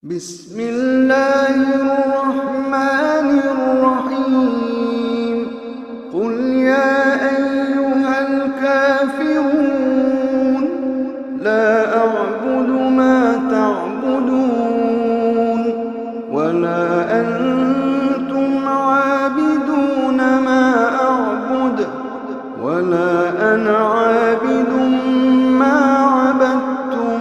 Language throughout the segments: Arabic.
بسم الله الرحمن الرحيم. قل يا أيها الكافرون لا أعبد ما تعبدون ولا أنتم عابدون ما أعبد ولا أنا عابد ما عبدتم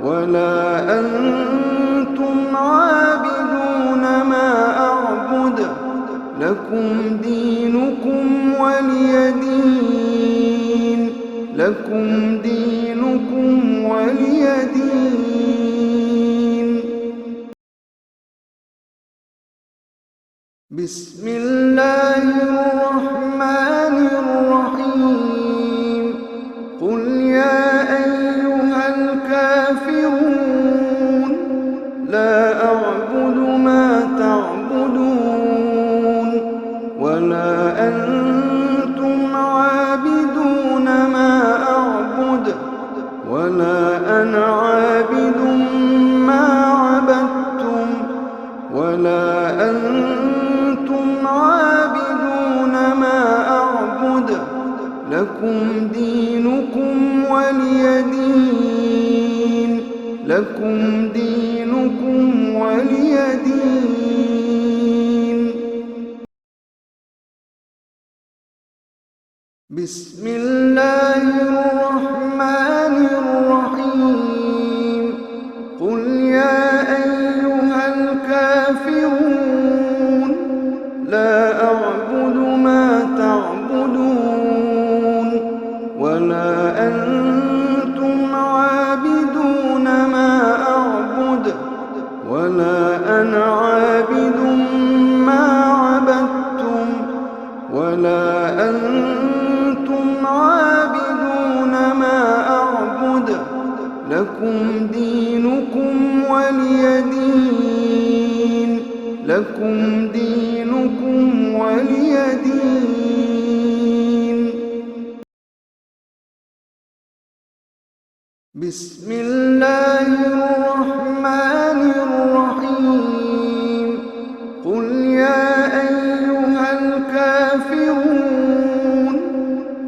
ولا أنتم عابدون ما أعبد لكم دينكم ولي دين لكم دينكم ولي دين. بسم الله الرحمن الرحيم. قل يا أيها الكافرون لا أعبد ما تعبدون ولا أنتم عابدون ما أعبد ولا أنا عابد ما عبدتم ولا أنتم عابدون ما أعبد لكم دينكم ولي دين لكم دينكم ولي دين. بسم الله الرحمن الرحيم. قل يا أيها الكافرون لا أعبد ما تعبدون ولا أنتم عابدون ما أعبد ولا أنا عابد ما عبدتم ولا أنتم عابدون ما أعبد لكم دينكم ولي دين لكم دينكم ولي دين. بسم الله الرحمن الرحيم. قل يا أيها الكافرون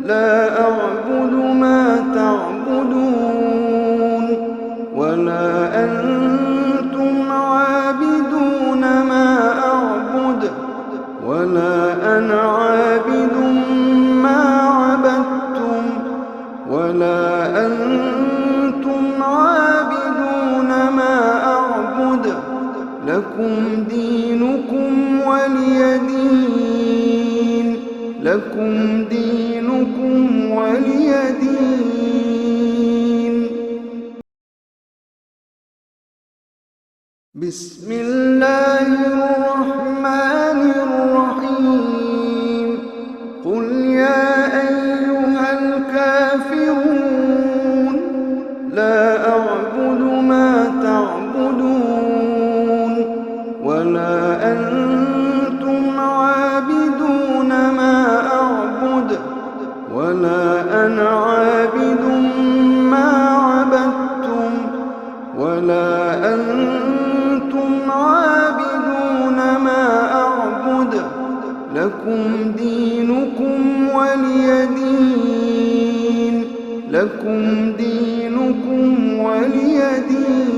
لا أعبد ما تعبدون ولا أنتم عابدون ما أعبد ولا أنا عابد ما عبدتم ولا أنتم عابدون ما أعبد لكم دينكم ولي دين لكم دينكم ولي دين. بسم الله الرحمن الرحيم. قل يا أيها الكافرون لا أعبد ما تعبدون ولا أنتم عابدون ما أعبد ولا أنا عابد ما عبدتم ولا أنتم عابدون ما أعبد لكم دينكم ولي دين لكم دينكم ولي دين.